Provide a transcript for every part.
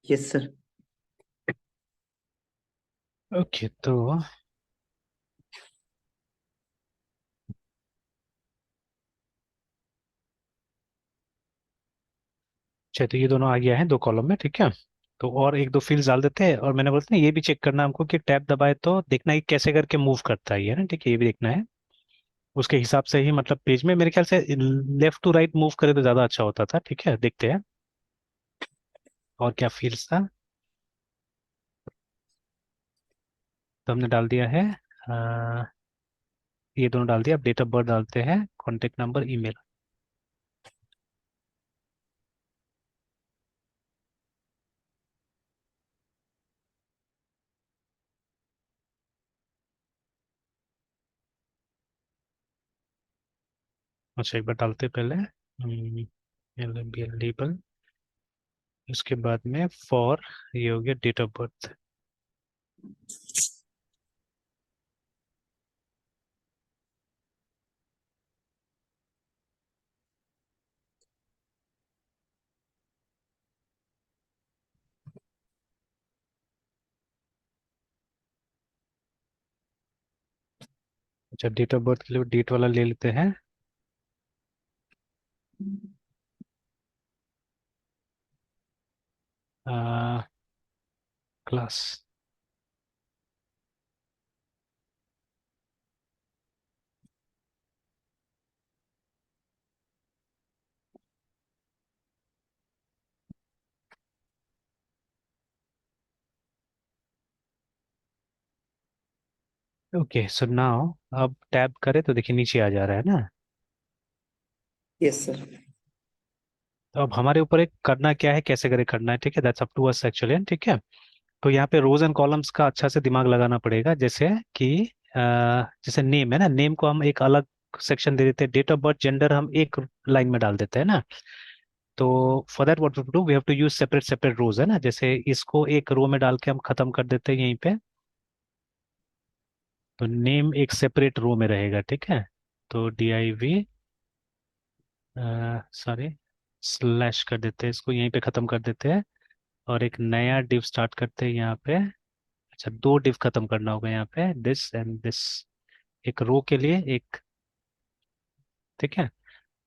Yes sir. Okay तो अच्छा, तो ये दोनों आ गया है दो कॉलम में, ठीक है। तो और एक दो फील्ड्स डाल देते हैं, और मैंने बोलते हैं ये भी चेक करना हमको कि टैब दबाए तो देखना है कि कैसे करके मूव करता है ये ना, ठीक है, ये भी देखना है। उसके हिसाब से ही मतलब पेज में मेरे ख्याल से लेफ्ट टू राइट मूव करे तो ज्यादा अच्छा होता था, ठीक है, देखते हैं। और क्या फील्ड्स था, तो हमने डाल दिया है। ये दोनों डाल दिया, अब डेट ऑफ बर्थ डालते हैं, कॉन्टेक्ट नंबर, ईमेल। अच्छा, एक बार डालते हैं पहले लेबल, उसके बाद में फॉर, ये हो गया डेट ऑफ बर्थ। अच्छा, डेट ऑफ बर्थ के लिए डेट वाला ले लेते हैं। क्लास। ओके, सो नाउ अब टैब करें तो देखिए नीचे आ जा रहा है ना। Yes sir. तो अब हमारे ऊपर एक करना क्या है, कैसे करे करना है, ठीक है, that's up to us actually, ठीक है। तो यहाँ पे रोज एंड कॉलम्स का अच्छा से दिमाग लगाना पड़ेगा, जैसे कि जैसे नेम है ना, नेम को हम एक अलग सेक्शन दे देते हैं, डेट ऑफ बर्थ जेंडर हम एक लाइन में डाल देते हैं ना। तो for that what we do, we have to use separate separate rows, है ना, जैसे इसको एक रो में डाल के हम खत्म कर देते हैं यहीं पे। तो नेम एक सेपरेट रो में रहेगा, ठीक है। तो DIV, सॉरी, स्लैश कर देते हैं, इसको यहीं पे खत्म कर देते हैं। और एक नया डिव स्टार्ट करते हैं यहाँ पे। अच्छा, दो डिव खत्म करना होगा यहाँ पे, दिस एंड दिस, एक रो के लिए एक, ठीक है,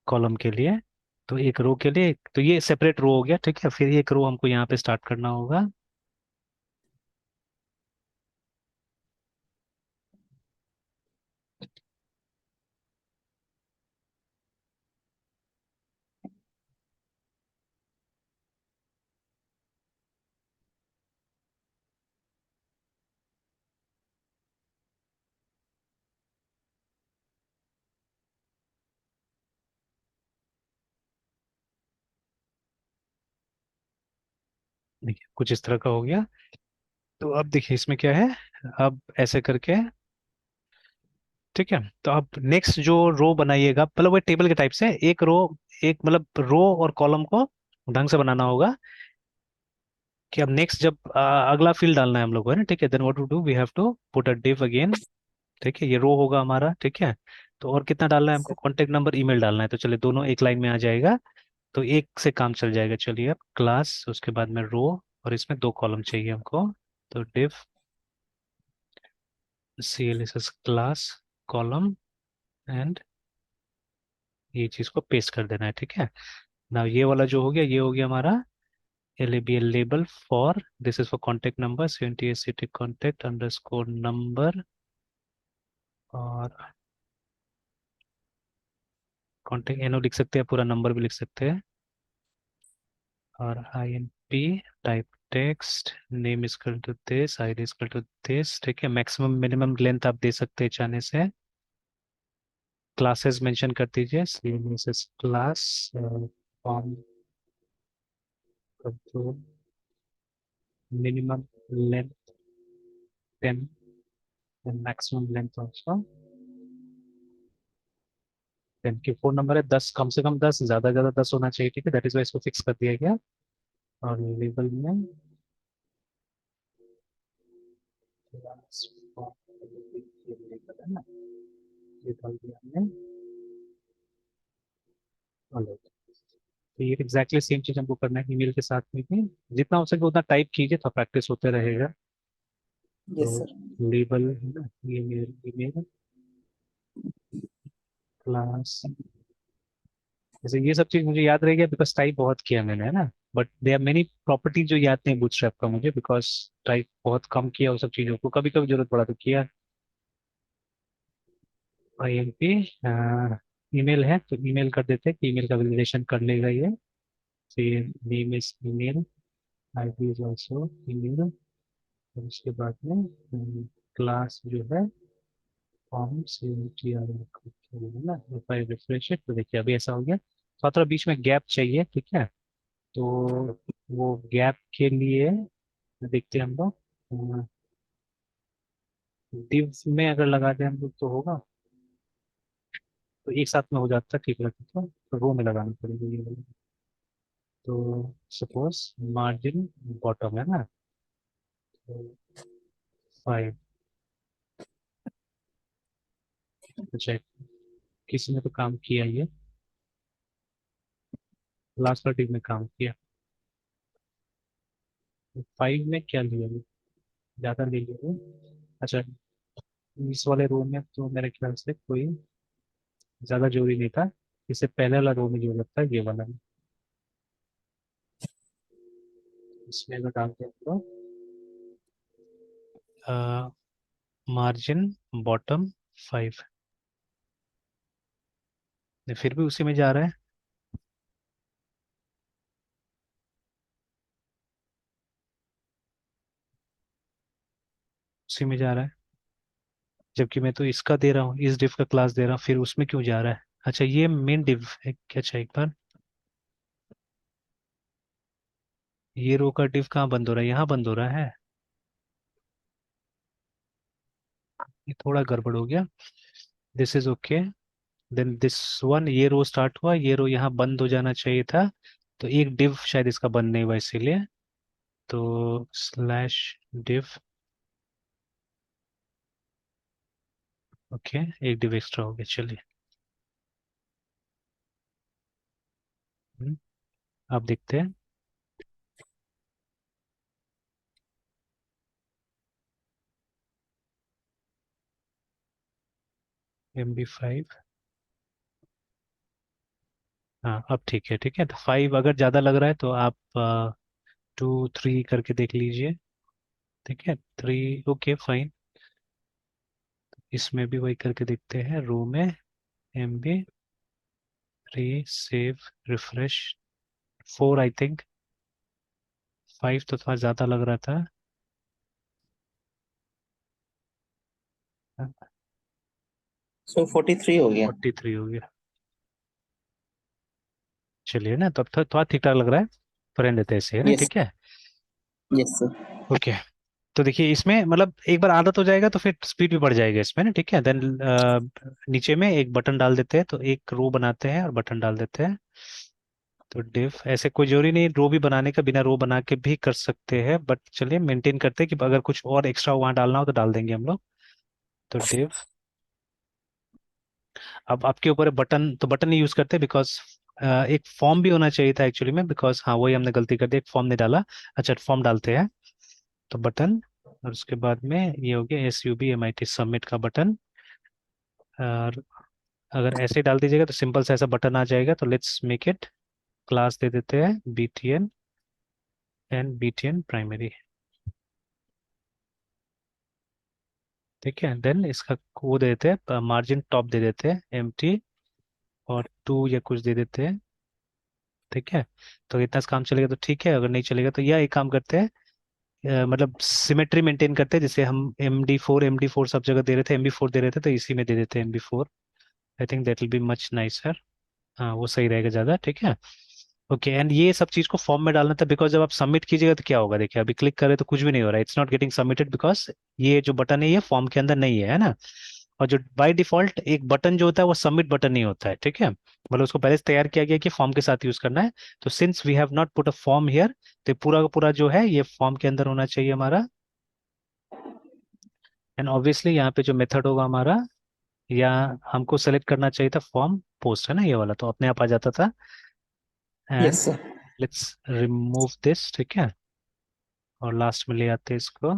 कॉलम के लिए। तो एक रो के लिए तो ये सेपरेट रो हो गया, ठीक है, फिर एक रो हमको यहाँ पे स्टार्ट करना होगा। देखिए कुछ इस तरह का हो गया। तो अब देखिए इसमें क्या है, अब ऐसे करके, ठीक है। तो अब नेक्स्ट जो रो बनाइएगा, मतलब वो टेबल के टाइप से एक रो, एक मतलब रो और कॉलम को ढंग से बनाना होगा कि अब नेक्स्ट जब अगला फील्ड डालना है हम लोग को, है ना, ठीक है, then what to do, we have to put a div again, ठीक है, ये रो होगा हमारा, ठीक है। तो और कितना डालना है हमको, कॉन्टेक्ट नंबर, ईमेल डालना है, तो चलिए दोनों एक लाइन में आ जाएगा। तो एक से काम चल जाएगा, चलिए, अब क्लास, उसके बाद में रो, और इसमें दो कॉलम चाहिए हमको। तो div CLSS class column, and ये चीज को पेस्ट कर देना है, ठीक है। ना ये वाला जो हो गया, ये हो गया हमारा LABL label for, this is for contact number 78 city contact underscore number, और कॉन्टेक्ट NO लिख सकते हैं, पूरा नंबर भी लिख सकते हैं, और INP type text, name equal to this, ID equal to this, ठीक है। मैक्सिमम मिनिमम लेंथ आप दे सकते हैं चाहने से। क्लासेस मेंशन कर दीजिए, CMSS class, form control, minimum length 10, maximum length also 10 की। फोन नंबर है 10, कम से कम 10, ज्यादा ज्यादा 10 होना चाहिए, ठीक है, दैट इज वाई इसको फिक्स कर दिया गया। और लेबल में class form, ये लेबल है ना, ये डाल दिया हमने, अलग, तो ये एग्जैक्टली सेम चीज हमको करना है ईमेल के साथ में भी। जितना हो सके उतना टाइप कीजिए तो प्रैक्टिस होते रहेगा। तो यस सर। लेबल है ना, ईमेल, ईमेल क्लास, जैसे ये सब चीज मुझे याद रहेगा बिकॉज टाइप बहुत किया मैंने, है ना। But they are many properties जो याद नहीं बूटस्ट्रैप का मुझे, बिकॉज टाइप बहुत कम किया उस सब चीजों को, कभी कभी जरूरत पड़ा तो किया। IMP ईमेल है तो ईमेल कर देते हैं कि ईमेल का वैलिडेशन कर लेगा ये। फिर name is email, ID is also email, और उसके बाद में क्लास जो है फॉर्म से है ना। if I refresh it तो देखिए अभी ऐसा हो गया। थोड़ा थोड़ा बीच में गैप चाहिए, ठीक है। तो वो गैप के लिए देखते हैं हम लोग, div में अगर लगा दें हम लोग तो होगा, तो एक साथ में हो जाता है, ठीक लगता है। तो रो में लगाना पड़ेगा ये वाला। तो सपोज मार्जिन बॉटम है ना, तो 5। अच्छा, किसी ने तो काम किया ये, लास्ट वाला div में काम किया। 5 में क्या लिया ये, ज्यादा ले लिया ये। अच्छा, इस वाले रो में तो मेरे ख्याल से कोई ज्यादा जरूरी नहीं था। इससे पहले वाला रो में जरूरत था ये वाला। इसमें अगर डालते हैं तो मार्जिन बॉटम 5, फिर भी उसी में जा रहा है। उसी में जा रहा है, जबकि मैं तो इसका दे रहा हूँ, इस डिव का क्लास दे रहा हूँ, फिर उसमें क्यों जा रहा है। अच्छा, ये मेन डिव है क्या। अच्छा एक बार, ये रो का डिव कहाँ बंद हो रहा है, यहाँ बंद हो रहा है। ये थोड़ा गड़बड़ हो गया। This is okay. Then this one, ये रो स्टार्ट हुआ, ये रो यहाँ बंद हो जाना चाहिए था। तो एक डिव शायद इसका बंद नहीं हुआ इसीलिए। तो स्लैश डिव, ओके, एक डिव एक्स्ट्रा हो गया, चलिए। अब देखते हैं। MB5, हाँ अब ठीक है, ठीक है। तो 5 अगर ज़्यादा लग रहा है तो आप 2 3 करके देख लीजिए, ठीक है। 3, ओके फाइन। इसमें भी वही करके देखते हैं, रो में MB3, save, refresh. 4 I think, 5 तो थोड़ा ज़्यादा लग रहा था। सो 43 हो गया। 43 हो गया, चलिए ना। तो अब थोड़ा ठीक ठाक लग रहा है, तो रहने देते हैं ऐसे, है ना, यस। ठीक है। Yes sir. ओके, तो देखिए इसमें मतलब एक बार आदत हो जाएगा तो फिर स्पीड भी बढ़ जाएगा इसमें ना, ठीक है। देन नीचे में एक बटन डाल देते हैं, तो एक रो बनाते हैं और बटन डाल देते हैं। तो डिव, ऐसे कोई जरूरी नहीं रो भी बनाने का, बिना रो बना के भी कर सकते हैं, बट चलिए मेंटेन करते हैं कि अगर कुछ और एक्स्ट्रा वहां डालना हो तो डाल देंगे हम लोग। तो डिव, अब आपके ऊपर बटन, तो बटन नहीं यूज करते बिकॉज एक फॉर्म भी होना चाहिए था एक्चुअली में, बिकॉज हाँ वही हमने गलती कर दी, एक फॉर्म नहीं डाला। अच्छा, फॉर्म डालते हैं। तो बटन, और उसके बाद में ये हो गया SUBMIT, सबमिट का बटन। और अगर ऐसे डाल दीजिएगा तो सिंपल सा ऐसा बटन आ जाएगा। तो लेट्स मेक इट, क्लास दे देते हैं BTN एंड BTN प्राइमरी, ठीक है। देन इसका वो दे देते हैं, मार्जिन टॉप दे देते हैं MT, और 2 या कुछ दे देते हैं, ठीक है। तो इतना काम चलेगा तो ठीक है, अगर नहीं चलेगा तो यह एक काम करते हैं, मतलब सिमेट्री मेंटेन करते हैं। जैसे हम MD4 सब जगह दे रहे थे, MB4 दे रहे थे, तो इसी में दे देते हैं MB4। I think that will be much nicer. हाँ वो सही रहेगा ज़्यादा, ठीक है। ओके, एंड ये सब चीज़ को फॉर्म में डालना था, बिकॉज जब आप सबमिट कीजिएगा तो क्या होगा, देखिए अभी क्लिक करें तो कुछ भी नहीं हो रहा है, it's not getting submitted, because ये जो बटन है ये फॉर्म के अंदर नहीं है ना। और जो बाय डिफॉल्ट एक बटन जो होता है वो सबमिट बटन नहीं होता है, ठीक है। मतलब उसको पहले से तैयार किया गया कि फॉर्म के साथ यूज करना है। तो since we have not put a form here, तो पूरा का पूरा जो है ये फॉर्म के अंदर होना चाहिए हमारा। एंड ऑब्वियसली यहाँ पे जो मेथड होगा हमारा, या हमको सेलेक्ट करना चाहिए था फॉर्म पोस्ट, है ना, ये वाला तो अपने आप आ जाता था। And yes sir. Let's remove this, ठीक है, और लास्ट में ले आते हैं इसको,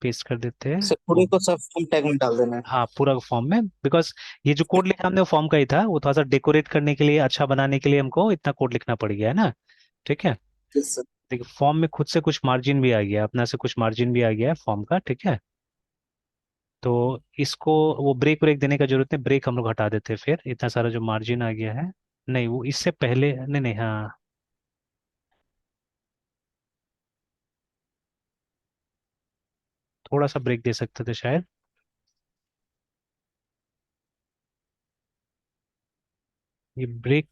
पेस्ट कर देते हैं। सर पूरे को सब फुल टैग में डाल देना है। हाँ, पूरा फॉर्म में, बिकॉज ये जो कोड लिखा हमने वो फॉर्म का ही था, वो थोड़ा सा डेकोरेट करने के लिए, अच्छा बनाने के लिए हमको इतना कोड लिखना पड़ गया है ना। ठीक है। Yes sir. देखिए फॉर्म में खुद से कुछ मार्जिन भी आ गया, अपना से कुछ मार्जिन भी आ गया है फॉर्म का, ठीक है। तो इसको वो ब्रेक ब्रेक देने का जरूरत नहीं, ब्रेक हम लोग हटा देते हैं, फिर इतना सारा जो मार्जिन आ गया है। नहीं, वो इससे पहले, नहीं नहीं, हाँ, थोड़ा सा ब्रेक दे सकते थे शायद। ये ब्रेक,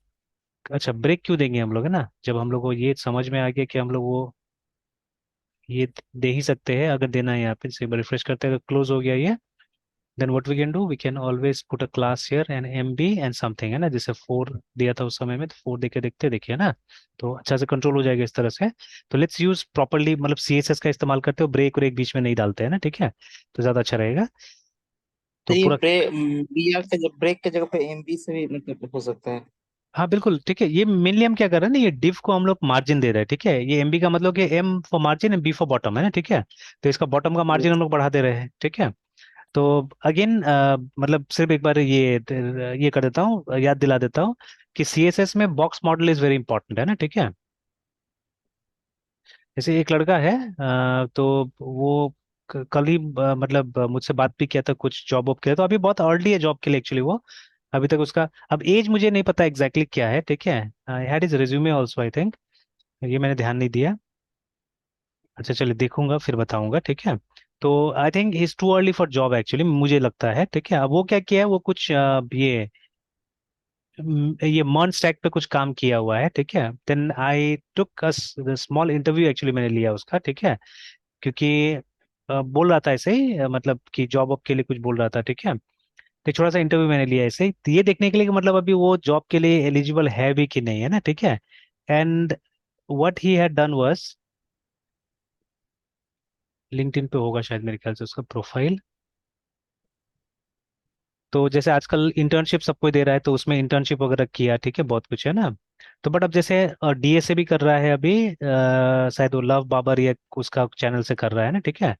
अच्छा ब्रेक क्यों देंगे हम लोग, है ना, जब हम लोग को ये समझ में आ गया कि हम लोग वो ये दे ही सकते हैं, अगर देना है यहाँ पे, से रिफ्रेश करते हैं, क्लोज हो गया ये। Then what we can do, we can always put a class here and MB and something, है ना, जैसे 4 दिया था उस समय में, तो 4 देके देखते, देखिए ना, तो अच्छा से कंट्रोल हो जाएगा इस तरह से। तो लेट्स यूज प्रॉपरली, मतलब सीएसएस का इस्तेमाल करते हो, ब्रेक और एक बीच में नहीं डालते हैं ना, ठीक है, तो ज्यादा अच्छा रहेगा। तो तो ये पूरा, बीआर के जब ब्रेक के जगह पे एमबी से भी मतलब हो सकता है। हाँ बिल्कुल ठीक है, ये मेनली हम क्या कर रहे हैं ना, ये div को हम लोग मार्जिन दे रहे हैं, ठीक है, ये एमबी का मतलब कि M for margin and B for bottom, है ना, ठीक है। तो इसका बॉटम का मार्जिन हम यस। लोग बढ़ा दे रहे हैं, ठीक है। तो अगेन, मतलब सिर्फ एक बार ये कर देता हूँ, याद दिला देता हूँ कि सीएसएस में box model is very important, है ना, ठीक है। जैसे एक लड़का है, तो वो कल ही मतलब मुझसे बात भी किया था, कुछ जॉब वॉब किया, तो अभी बहुत अर्ली है जॉब के लिए एक्चुअली वो, अभी तक उसका, अब एज मुझे नहीं पता एग्जैक्टली क्या है, ठीक है। I had is resume also I think, ये मैंने ध्यान नहीं दिया। अच्छा चलिए देखूंगा फिर बताऊंगा, ठीक है। तो I think is too early for job actually, मुझे लगता है, ठीक है। अब वो क्या किया है, वो कुछ ये मर्न स्टैक पे कुछ काम किया हुआ है, ठीक है। Then I took a small interview actually, मैंने लिया उसका, ठीक है, क्योंकि बोल रहा था ऐसे ही, मतलब कि जॉब वॉब के लिए कुछ बोल रहा था, ठीक है। तो छोटा सा इंटरव्यू मैंने लिया ऐसे ही, तो ये देखने के लिए कि मतलब अभी वो जॉब के लिए एलिजिबल है भी कि नहीं, है ना, ठीक है। And what he had done was, LinkedIn पे होगा शायद मेरे ख्याल से उसका प्रोफाइल। तो जैसे आजकल इंटर्नशिप सबको दे रहा है, तो उसमें इंटर्नशिप वगैरह किया, ठीक है, बहुत कुछ है ना। तो बट अब जैसे डीएसए भी कर रहा है अभी, शायद वो लव बाबर या उसका चैनल से कर रहा है ना, ठीक है।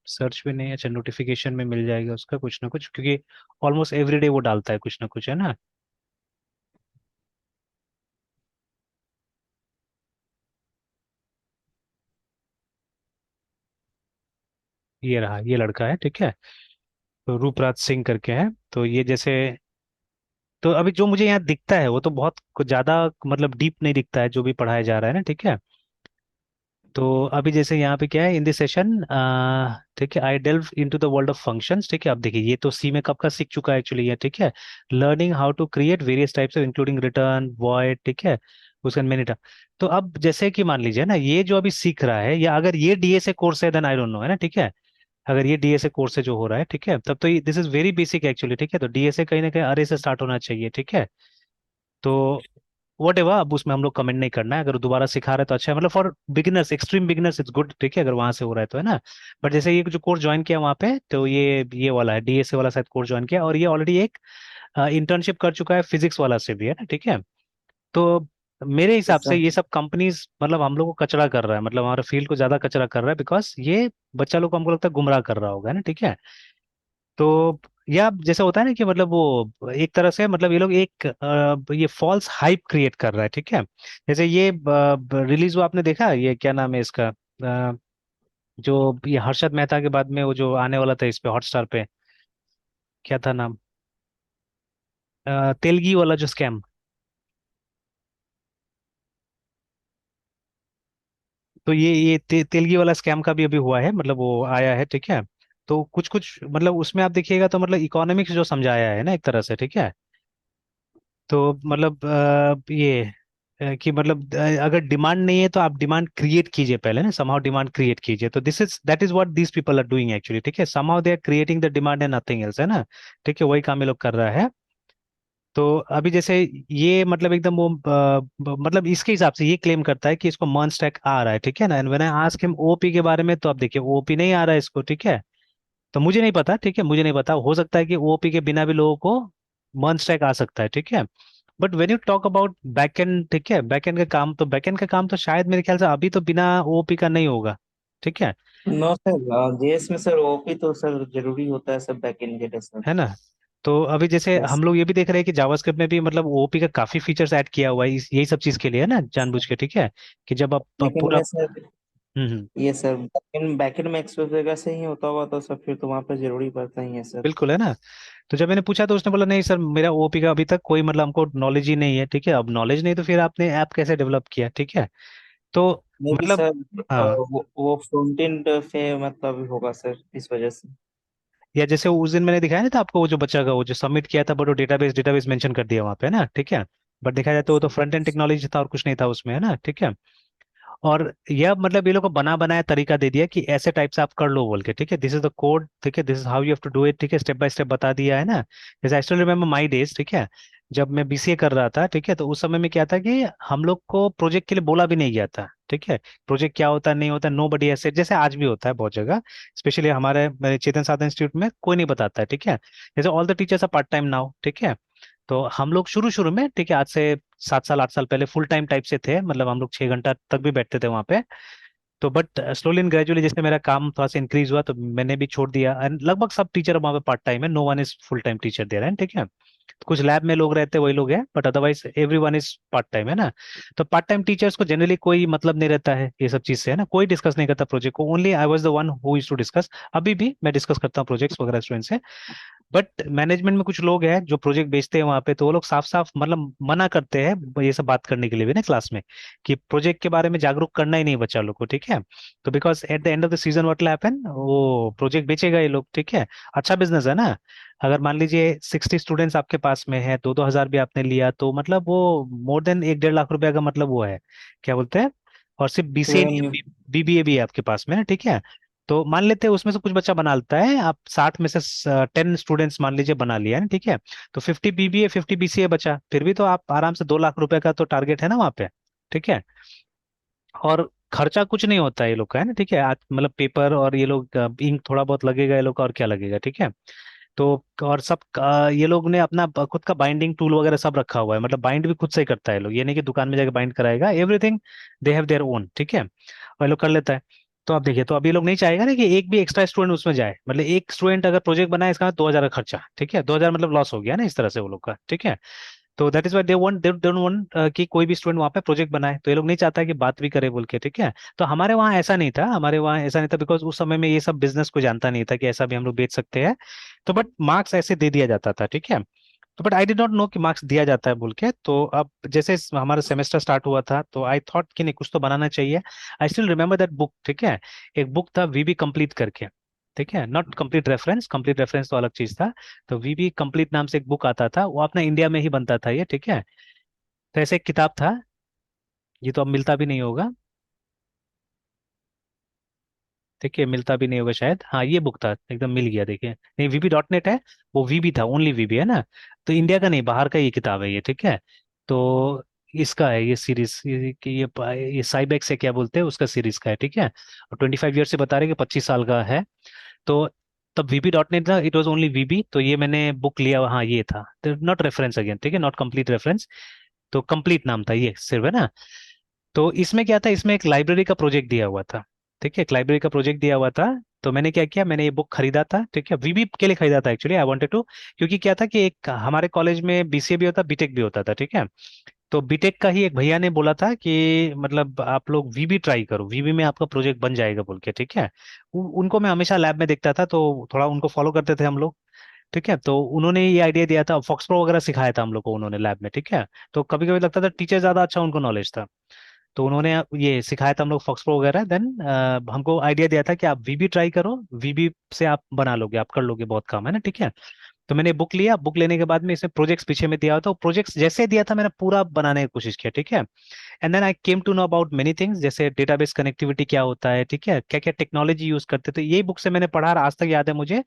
सर्च भी नहीं, अच्छा नोटिफिकेशन में मिल जाएगा उसका कुछ ना कुछ, क्योंकि ऑलमोस्ट एवरीडे वो डालता है कुछ ना कुछ, है ना। ये रहा, ये लड़का है, ठीक है, तो रूपराज सिंह करके है, तो ये जैसे, तो अभी जो मुझे यहाँ दिखता है वो तो बहुत कुछ ज्यादा, मतलब डीप नहीं दिखता है जो भी पढ़ाया जा रहा है ना, ठीक है। तो अभी जैसे यहाँ पे क्या है, इन दिस सेशन, ठीक है, I delve into the world of functions, ठीक है। अब देखिए ये तो सी में कब का सीख चुका है एक्चुअली ये, ठीक है। Learning how to create various types of including return void, ठीक है, उसका मैनी। तो अब जैसे कि मान लीजिए ना, ये जो अभी सीख रहा है, या अगर ये डीएसए कोर्स है, देन आई डोंट नो, है ना, ठीक है। अगर ये डीएसए कोर्स से जो हो रहा है, ठीक है, तब तो this is very basic actually, ठीक है। तो डीएसए कहीं ना कहीं अरे से स्टार्ट होना चाहिए, ठीक है। तो वट एवर, अब उसमें हम लोग कमेंट नहीं करना है, अगर दोबारा सिखा रहे हैं तो अच्छा है, मतलब for beginners, extreme beginners it's good, ठीक है, अगर वहां से हो रहा है तो, है ना। बट जैसे ये जो कोर्स ज्वाइन किया वहाँ पे, तो ये वाला है, डीएसए वाला शायद कोर्स ज्वाइन किया, और ये ऑलरेडी एक इंटर्नशिप कर चुका है फिजिक्स वाला से भी, है ना, ठीक है। तो मेरे हिसाब यस से सर। ये सब कंपनीज मतलब हम लोग को कचरा कर रहा है, मतलब हमारे फील्ड को ज्यादा कचरा कर रहा है, बिकॉज ये बच्चा लोग को हमको लगता है गुमराह कर रहा होगा, है ना, ठीक है। तो या जैसा होता है ना कि मतलब वो एक तरह से, मतलब ये लोग एक ये फॉल्स हाइप क्रिएट कर रहा है, ठीक है। जैसे ये रिलीज हुआ, आपने देखा ये क्या नाम है इसका, जो ये हर्षद मेहता के बाद में वो जो आने वाला था इस पे हॉटस्टार पे, क्या था नाम, तेलगी वाला जो स्कैम। तो ये तेलगी वाला स्कैम का भी अभी हुआ है, मतलब वो आया है, ठीक है। तो कुछ कुछ मतलब उसमें आप देखिएगा तो मतलब इकोनॉमिक्स जो समझाया है ना एक तरह से, ठीक है। तो मतलब कि मतलब अगर डिमांड नहीं है तो आप डिमांड क्रिएट कीजिए पहले ना, समहाउ डिमांड क्रिएट कीजिए, तो this is that is what these people are doing actually, ठीक है, somehow they are creating the demand and nothing else, है ना, ठीक है, वही काम ये लोग कर रहा है। तो अभी जैसे ये मतलब एकदम वो मतलब इसके हिसाब से ये क्लेम करता है कि इसको मर्न स्टैक आ रहा है, ठीक है ना, and when I ask him OP के बारे में, तो अब देखिए ओपी नहीं आ रहा है इसको, ठीक है। तो मुझे नहीं पता, ठीक है, मुझे नहीं पता, हो सकता है कि ओओपी के बिना भी लोगों को मर्ज स्टैक आ सकता है, ठीक है। But when you talk about backend, ठीक है, बैकएंड का काम, तो बैकएंड का काम तो शायद मेरे ख्याल से अभी तो बिना ओओपी का नहीं होगा, ठीक है। नो सर, जेएस में सर ओपी तो सर जरूरी होता है सर बैकएंड के लिए सर। है ना। तो अभी जैसे यस। हम लोग ये भी देख रहे हैं कि जावास्क्रिप्ट में भी मतलब ओओपी का काफी फीचर्स ऐड किया हुआ है यही सब चीज के लिए, है ना, जानबूझ के, ठीक है, कि जब आप लेकिन पूरा। ये सर, हम्म। ये सर बैकएंड में एक्सप्रेस वगैरह से ही होता होगा तो सर फिर तो वहाँ पे जरूरी पड़ता ही है सर। बिल्कुल, है ना। तो जब मैंने पूछा तो उसने बोला नहीं सर, मेरा ओओपी का अभी तक कोई मतलब हमको नॉलेज ही नहीं है, ठीक है। अब नॉलेज नहीं तो फिर आपने ऐप कैसे डेवलप किया, ठीक है। तो मे बी मतलब सर हाँ, वो फ्रंट एंड पे मतलब होगा सर इस वजह से। या जैसे उस दिन मैंने दिखाया ना था आपको, वो जो बच्चा का वो जो सबमिट किया था, बट वो डेटाबेस मेंशन कर दिया वहाँ पे, है ना, ठीक है। बट देखा जाए तो वो तो फ्रंट एंड टेक्नोलॉजी था और कुछ नहीं था उसमें, है ना, ठीक है। और यह मतलब ये लोग को बना बनाया तरीका दे दिया कि ऐसे टाइप से आप कर लो बोल के, ठीक है, दिस इज द कोड, ठीक है, this is how you have to do it, ठीक है, स्टेप बाय स्टेप बता दिया, है ना। जैसे I still remember my days, ठीक है, जब मैं बीसीए कर रहा था, ठीक है, तो उस समय में क्या था कि हम लोग को प्रोजेक्ट के लिए बोला भी नहीं गया था, ठीक है। प्रोजेक्ट क्या होता है नहीं होता, नो बडी एसेट, जैसे आज भी होता है बहुत जगह, स्पेशली हमारे मेरे चेतन साधन इंस्टीट्यूट में कोई नहीं बताता है, ठीक है। जैसे all the teachers are part time now, ठीक है। तो हम लोग शुरू शुरू में, ठीक है, आज से 7 साल 8 साल पहले फुल टाइम टाइप से थे, मतलब हम लोग 6 घंटा तक भी बैठते थे वहाँ पे। तो बट स्लोली एंड ग्रेजुअली जैसे मेरा काम थोड़ा सा इंक्रीज हुआ तो मैंने भी छोड़ दिया, एंड लगभग सब टीचर वहाँ पे पार्ट टाइम है, no one is full time teacher दे रहे हैं, ठीक है। कुछ लैब में लोग रहते हैं वही लोग हैं, but otherwise every one is part time, है ना। तो पार्ट टाइम टीचर्स को जनरली कोई मतलब नहीं रहता है ये सब चीज से, है ना, कोई डिस्कस नहीं करता प्रोजेक्ट को, only I was the one who used to discuss. अभी भी मैं डिस्कस करता हूँ प्रोजेक्ट्स वगैरह स्टूडेंट से। बट मैनेजमेंट में कुछ लोग हैं जो प्रोजेक्ट बेचते हैं वहां पे, तो वो लोग साफ साफ मतलब मना करते हैं ये सब बात करने के लिए भी ना क्लास में, कि प्रोजेक्ट के बारे में जागरूक करना ही नहीं बच्चा लोग को, ठीक है। तो because at the end of the season what will happen, वो प्रोजेक्ट बेचेगा ये लोग, ठीक है। अच्छा बिजनेस है ना। अगर मान लीजिए 60 स्टूडेंट्स आपके पास में है, 2-2 हजार भी आपने लिया, तो मतलब वो मोर देन 1-1.5 लाख रुपए का मतलब वो है, क्या बोलते हैं। और सिर्फ बीसीए नहीं रेवेन्यू। है, बीबीए भी है आपके पास में ना, ठीक है। तो मान लेते हैं उसमें से कुछ बच्चा बना लेता है, आप 60 में से 10 स्टूडेंट्स मान लीजिए बना लिया है ना, ठीक है। तो 50 बीबीए 50 बीसीए बचा, फिर भी तो आप आराम से 2 लाख रुपए का तो टारगेट है ना वहाँ पे, ठीक है। और खर्चा कुछ नहीं होता है ये लोग का, है ना, ठीक है, आज मतलब पेपर और ये लोग इंक थोड़ा बहुत लगेगा ये लोग का, और क्या लगेगा, ठीक है। तो और सब ये लोग ने अपना खुद का बाइंडिंग टूल वगैरह सब रखा हुआ है, मतलब बाइंड भी खुद से ही करता है ये लोग, ये नहीं कि दुकान में जाके बाइंड कराएगा, everything they have their own, ठीक है, और ये लोग कर लेता है। तो आप देखिए, तो अब ये लोग नहीं चाहेगा ना कि एक भी एक्स्ट्रा स्टूडेंट उसमें जाए, मतलब एक स्टूडेंट अगर प्रोजेक्ट बनाए इसका 2 हजार का खर्चा, ठीक है, 2 हजार मतलब लॉस हो गया ना इस तरह से वो लोग का, ठीक है। तो that is why they don't want कि कोई भी स्टूडेंट वहाँ पे प्रोजेक्ट बनाए, तो ये लोग नहीं चाहता कि बात भी करे बोल के, ठीक है। तो हमारे वहाँ ऐसा नहीं था, हमारे वहाँ ऐसा नहीं था, बिकॉज उस समय में ये सब बिजनेस को जानता नहीं था कि ऐसा भी हम लोग बेच सकते हैं। तो बट मार्क्स ऐसे दे दिया जाता था, ठीक है। तो but I did not know कि मार्क्स दिया जाता है बोल के। तो अब जैसे हमारा सेमेस्टर स्टार्ट हुआ था तो आई थॉट कि नहीं कुछ तो बनाना चाहिए। I still remember that book, ठीक है। एक बुक था वीबी कंप्लीट करके, ठीक है, not complete reference, complete reference तो अलग चीज था। तो वीबी कंप्लीट नाम से एक बुक आता था, वो अपना इंडिया में ही बनता था ये, ठीक है। तो ऐसे एक किताब था, ये तो अब मिलता भी नहीं होगा, ठीक है, मिलता भी नहीं होगा शायद, हाँ ये बुक था, एकदम मिल गया, देखिए, नहीं वीबी डॉट नेट है, वो वीबी था, ओनली वीबी, है ना। तो इंडिया का नहीं, बाहर का ये किताब है ये, ठीक है। तो इसका है ये सीरीज, ये साइबेक्स है क्या बोलते हैं उसका सीरीज का है, ठीक है। और 25 ईयर से बता रहे कि 25 साल का है। तो तब वीबी डॉट नेट था, इट वॉज ओनली वीबी, तो ये मैंने बुक लिया, हाँ ये था, नॉट रेफरेंस अगेन, ठीक है, नॉट कंप्लीट रेफरेंस। तो कंप्लीट नाम था ये सिर्फ, है ना। तो इसमें क्या था, इसमें एक लाइब्रेरी का प्रोजेक्ट दिया हुआ था, ठीक है, एक लाइब्रेरी का प्रोजेक्ट दिया हुआ था। तो मैंने क्या किया, मैंने ये बुक खरीदा था, ठीक है, वीबी के लिए खरीदा था एक्चुअली, आई वांटेड टू, क्योंकि क्या था कि एक हमारे कॉलेज में बीसीए भी होता, बीटेक भी होता था, ठीक है। तो बीटेक का ही एक भैया ने बोला था कि मतलब आप लोग वीबी ट्राई करो, वीबी में आपका प्रोजेक्ट बन जाएगा बोल के, ठीक है। उनको मैं हमेशा लैब में देखता था तो थोड़ा उनको फॉलो करते थे हम लोग, ठीक है। तो उन्होंने ये आइडिया दिया था, फॉक्स प्रो वगैरह सिखाया था हम लोग को उन्होंने लैब में, ठीक है। तो कभी कभी लगता था टीचर ज्यादा अच्छा उनको नॉलेज था, तो उन्होंने ये सिखाया था हम लोग फॉक्स प्रो वगैरह, देन हमको आइडिया दिया था कि आप वीबी ट्राई करो, वीबी से आप बना लोगे, आप कर लोगे बहुत काम, है ना, ठीक है। तो मैंने बुक लिया, बुक लेने के बाद में इसमें प्रोजेक्ट्स पीछे में दिया हुआ था, प्रोजेक्ट्स जैसे दिया था मैंने पूरा बनाने की कोशिश किया, ठीक है। And then I came to know about many things, जैसे डेटाबेस कनेक्टिविटी क्या होता है, ठीक है, क्या क्या टेक्नोलॉजी यूज करते थे, यही बुक से मैंने पढ़ा और आज तक याद है मुझे।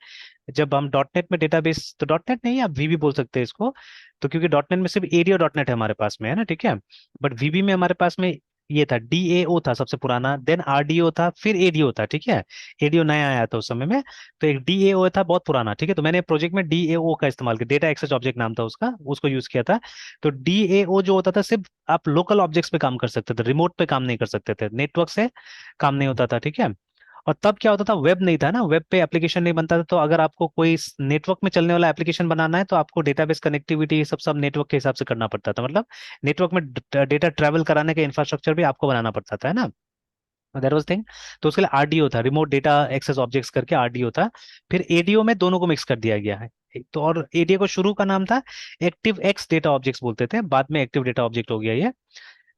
जब हम डॉट नेट में डेटाबेस, तो डॉट नेट नहीं, आप वीबी बोल सकते हैं इसको। तो क्योंकि डॉट नेट में सिर्फ एडी और डॉट नेट है हमारे पास में, है ना, ठीक है। बट वीबी में हमारे पास में ये था डीएओ था सबसे पुराना, देन आरडीओ था, फिर एडीओ था, ठीक है। एडीओ नया आया था उस समय में। तो एक डीएओ था बहुत पुराना, ठीक है। तो मैंने प्रोजेक्ट में डीएओ का इस्तेमाल किया, डेटा एक्सेस ऑब्जेक्ट नाम था उसका, उसको यूज किया था। तो डीएओ जो होता था, सिर्फ आप लोकल ऑब्जेक्ट्स पे काम कर सकते थे, रिमोट पे काम नहीं कर सकते थे, नेटवर्क से काम नहीं होता था, ठीक है। और तब क्या होता था, वेब नहीं था ना, वेब पे एप्लीकेशन नहीं बनता था। तो अगर आपको कोई नेटवर्क में चलने वाला एप्लीकेशन बनाना है तो आपको डेटाबेस कनेक्टिविटी ये सब सब नेटवर्क के हिसाब से करना पड़ता था, मतलब नेटवर्क में डेटा ट्रैवल कराने का इंफ्रास्ट्रक्चर भी आपको बनाना पड़ता था, है ना। That was thing. तो उसके लिए आरडीओ था, रिमोट डेटा एक्सेस ऑब्जेक्ट्स करके आरडीओ था। फिर एडीओ में दोनों को मिक्स कर दिया गया है। तो और एडीओ को शुरू का नाम था एक्टिव एक्स डेटा ऑब्जेक्ट्स बोलते थे, बाद में एक्टिव डेटा ऑब्जेक्ट हो गया ये।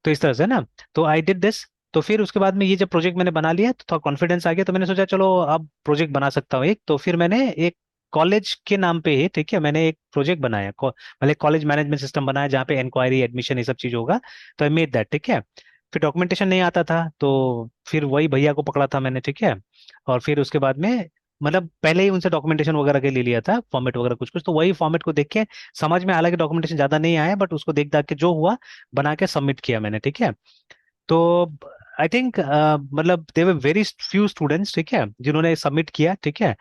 तो इस तरह से ना। तो आई डिड दिस। तो फिर उसके बाद में ये जब प्रोजेक्ट मैंने बना लिया तो थोड़ा कॉन्फिडेंस आ गया, तो मैंने सोचा चलो अब प्रोजेक्ट बना सकता हूँ एक। तो फिर मैंने एक कॉलेज के नाम पे ही, ठीक है, मैंने एक प्रोजेक्ट बनाया, मतलब कॉलेज मैनेजमेंट सिस्टम बनाया जहाँ पे इंक्वायरी एडमिशन ये सब चीज होगा। तो आई मेड दैट, ठीक है। फिर डॉक्यूमेंटेशन नहीं आता था, तो फिर वही भैया को पकड़ा था मैंने, ठीक है। और फिर उसके बाद में मतलब पहले ही उनसे डॉक्यूमेंटेशन वगैरह के ले लिया था, फॉर्मेट वगैरह कुछ कुछ, तो वही फॉर्मेट को देख के समझ में, हालांकि डॉक्यूमेंटेशन ज्यादा नहीं आया, बट उसको देख दाख के जो हुआ बना के सबमिट किया मैंने, ठीक है। तो आई थिंक मतलब देवर वेरी फ्यू स्टूडेंट्स, ठीक है, जिन्होंने सबमिट किया, ठीक है।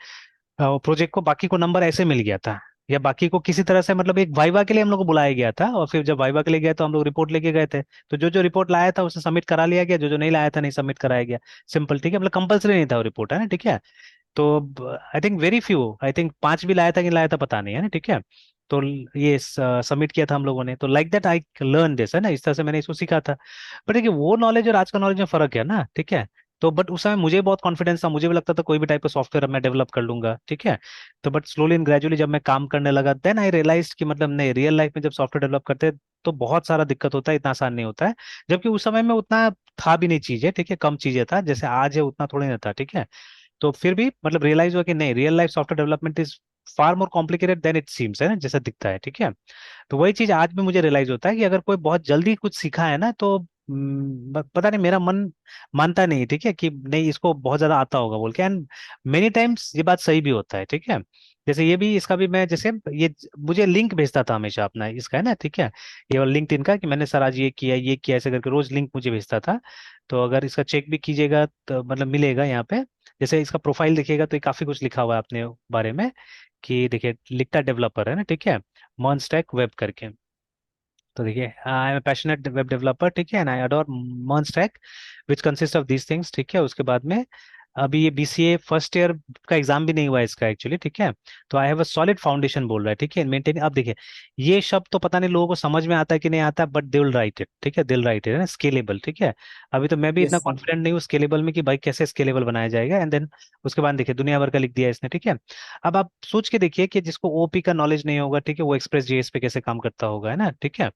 प्रोजेक्ट को बाकी को नंबर ऐसे मिल गया था, या बाकी को किसी तरह से, मतलब एक वाइवा के लिए हम लोग को बुलाया गया था, और फिर जब वाइवा के लिए गए तो हम लोग रिपोर्ट लेके गए थे। तो जो जो रिपोर्ट लाया था उसे सबमिट करा लिया गया, जो जो नहीं लाया था नहीं सबमिट कराया गया। सिंपल, ठीक है, मतलब कंपलसरी नहीं था वो रिपोर्ट, है ना, ठीक है। तो I think very few, I think 5 भी लाया था कि नहीं लाया था पता नहीं, है ना, ठीक है। तो ये सबमिट किया था हम लोगों ने, तो like that I learn this, है ना, इस तरह से मैंने इसको सीखा था। बट देखिए वो नॉलेज और आज का नॉलेज में फर्क है ना, ठीक है। तो बट उस समय मुझे बहुत कॉन्फिडेंस था, मुझे भी लगता था कोई भी टाइप का सॉफ्टवेयर मैं डेवलप कर लूंगा, ठीक है। तो बट स्लोली एंड ग्रेजुअली जब मैं काम करने लगा, देन आई रियलाइज कि मतलब नहीं, रियल लाइफ में जब सॉफ्टवेयर डेवलप करते हैं तो बहुत सारा दिक्कत होता है, इतना आसान नहीं होता है। जबकि उस समय में उतना था भी नहीं चीजें, ठीक है, कम चीजें था, जैसे आज है उतना थोड़ी ना था, ठीक है। तो फिर भी मतलब रियलाइज हुआ कि नहीं, real life software development is far more complicated then it seems, है ना, जैसा दिखता है, ठीक है। तो वही चीज आज भी मुझे रियलाइज होता है कि अगर कोई बहुत जल्दी कुछ सीखा है ना, तो पता नहीं, मेरा मन मानता नहीं, ठीक है, कि नहीं इसको बहुत ज्यादा आता होगा बोल के। एंड मेनी टाइम्स ये बात सही भी होता है, ठीक है। जैसे ये भी, इसका भी मैं जैसे ये मुझे लिंक भेजता था हमेशा अपना इसका, है ना, ठीक है। ये वाला लिंक्ड इन का, कि मैंने सर आज ये किया ऐसे करके रोज लिंक मुझे भेजता था। तो अगर इसका चेक भी कीजिएगा तो मतलब मिलेगा यहाँ पे। जैसे इसका प्रोफाइल देखिएगा तो ये काफी कुछ लिखा हुआ है अपने बारे में, कि देखिए लिखता डेवलपर है ना, ठीक है, मॉन्स्टैक वेब करके। तो देखिए I am a passionate web developer, ठीक है, and I adore MERN stack which consist of these things, ठीक है। उसके बाद में अभी ये बीसीए फर्स्ट ईयर का एग्जाम भी नहीं हुआ है इसका एक्चुअली, ठीक है। तो I have a solid foundation बोल रहा है, ठीक है, मेंटेन। अब देखिए ये शब्द तो पता नहीं लोगों को समझ में आता है कि नहीं आता, but they will write it, ठीक है, दे विल राइट इट, है ना, स्केलेबल, ठीक है। अभी तो मैं भी इतना यस सर। कॉन्फिडेंट नहीं हूँ स्केलेबल में कि भाई कैसे स्केलेबल बनाया जाएगा, एंड देन उसके बाद देखिए दुनिया भर का लिख दिया इसने, ठीक है। अब आप सोच के देखिए कि जिसको ओपी का नॉलेज नहीं होगा, ठीक है, वो एक्सप्रेस जेएस पे कैसे काम करता होगा, है ना, ठीक है।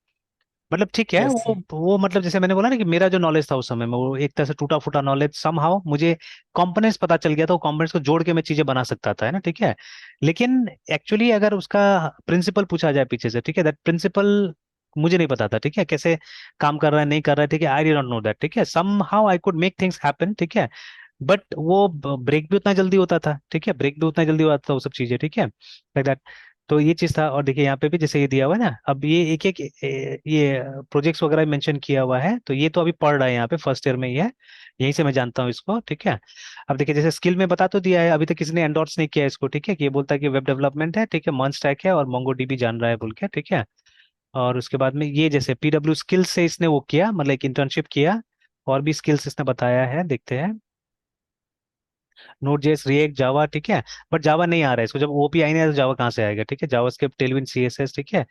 मतलब ठीक है, यस सर। वो मतलब जैसे मैंने बोला ना कि मेरा जो नॉलेज था उस समय में वो एक तरह से टूटा फूटा नॉलेज, समहाउ मुझे कंपोनेंट्स पता चल गया था, वो कंपोनेंट्स को जोड़ के मैं चीजें बना सकता था, है ना, ठीक है। लेकिन एक्चुअली अगर उसका प्रिंसिपल पूछा जाए पीछे से, ठीक है, दैट प्रिंसिपल मुझे नहीं पता था, ठीक है, कैसे काम कर रहा है नहीं कर रहा है, ठीक है, आई डोंट नो दैट, ठीक है, somehow I could make things happen, ठीक है। बट वो ब्रेक भी उतना जल्दी होता था, ठीक है, ब्रेक भी उतना जल्दी होता था, वो सब चीजें, ठीक है, लाइक दैट। तो ये चीज था। और देखिए यहाँ पे भी जैसे ये दिया हुआ है ना, अब ये एक एक ये प्रोजेक्ट्स वगैरह मेंशन किया हुआ है, तो ये तो अभी पढ़ रहा है यहाँ पे, फर्स्ट ईयर में ही है, यहीं से मैं जानता हूँ इसको, ठीक है। अब देखिए जैसे स्किल में बता तो दिया है, अभी तक किसी ने एंडोर्स नहीं किया इसको, ठीक है, कि ये बोलता है कि वेब डेवलपमेंट है, ठीक है, मर्न स्टैक है और मोंगो डीबी जान रहा है बोल के, ठीक है। और उसके बाद में ये जैसे पीडब्ल्यू स्किल्स से इसने वो किया, मतलब एक इंटर्नशिप किया, और भी स्किल्स इसने बताया है, देखते हैं। नोड जेएस, रिएक्ट, जावा, ठीक है। बट जावा नहीं आ रहा है इसको, जब ओपीआई नहीं आया तो जावा कहाँ से आएगा, ठीक है, जावास्क्रिप्ट, टेलविन, सीएसएस, ठीक है।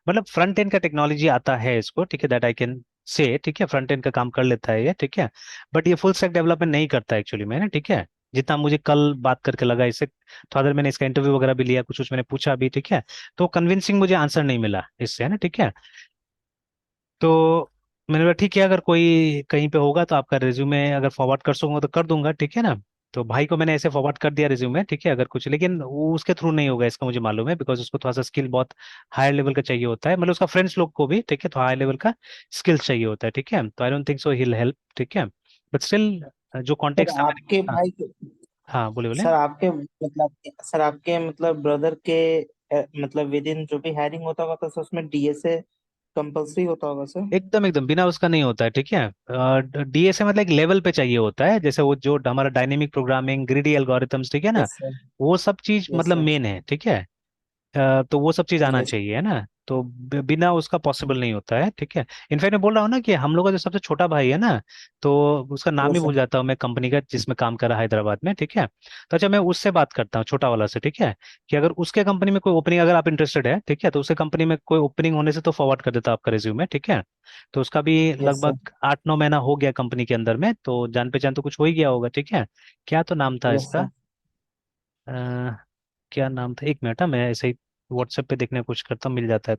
मतलब फ्रंट एंड का टेक्नोलॉजी आता है इसको, ठीक है, दैट आई कैन से, ठीक है, फ्रंट एंड का काम कर लेता है ये, ठीक है। बट ये फुल स्टैक डेवलपमेंट नहीं करता एक्चुअली में ना, ठीक है, जितना मुझे कल बात करके लगा इससे, थोड़ा देर मैंने इसका इंटरव्यू वगैरह भी लिया, कुछ कुछ मैंने पूछा भी, ठीक है। तो कन्विंसिंग मुझे आंसर नहीं मिला इससे, है ना, ठीक है। तो मैंने बोला ठीक है, अगर कोई कहीं पे होगा तो आपका रिज्यूमे अगर फॉरवर्ड कर सकूंगा तो कर दूंगा, ठीक है ना। तो भाई को मैंने ऐसे फॉरवर्ड कर दिया रिज्यूमे, ठीक है, अगर कुछ, लेकिन वो उसके थ्रू नहीं होगा इसका मुझे मालूम है, बिकॉज उसको थोड़ा सा स्किल बहुत हायर लेवल का चाहिए होता है, मतलब उसका फ्रेंड्स लोग को भी, ठीक है, तो हाई लेवल का स्किल्स चाहिए होता है, ठीक है। तो I don't think so he help, ठीक है। बट स्टिल जो सर कॉन्टेक्स्ट था मैंने, आपके हाँ, भाई हाँ बोले बोले। सर आपके मतलब ब्रदर के मतलब विद इन जो भी हायरिंग होता होगा तो सर उसमें डीएसए कंपल्सरी होता होगा सर? एकदम एकदम बिना उसका नहीं होता है, ठीक है। डीएसए मतलब एक लेवल पे चाहिए होता है, जैसे वो जो हमारा डायनेमिक प्रोग्रामिंग, ग्रीडी एल्गोरिथम्स, ठीक है ना, यस सर। वो सब चीज यस मतलब सर। मेन है, ठीक है। तो वो सब चीज आना यस। चाहिए, है ना। तो बिना उसका पॉसिबल नहीं होता है, ठीक है। इनफैक्ट मैं बोल रहा हूँ ना कि हम लोग का जो सबसे छोटा भाई है ना, तो उसका नाम ही यस भूल सर। जाता हूँ मैं, कंपनी का जिसमें काम कर रहा है हैदराबाद में, ठीक है। तो अच्छा मैं उससे बात करता हूँ, छोटा वाला से, ठीक है, कि अगर उसके कंपनी में कोई ओपनिंग, अगर आप इंटरेस्टेड है, ठीक है, तो उसके कंपनी में कोई ओपनिंग होने से तो फॉरवर्ड कर देता आपका रिज्यूमे, ठीक है। तो उसका भी यस सर। लगभग 8-9 महीना हो गया कंपनी के अंदर में, तो जान पहचान तो कुछ हो ही गया होगा, ठीक है। क्या तो नाम था यस इसका, सर। अ, क्या नाम था, एक मिनट, मैं ऐसे ही व्हाट्सएप पे देखने की कोशिश करता हूँ, मिल जाता है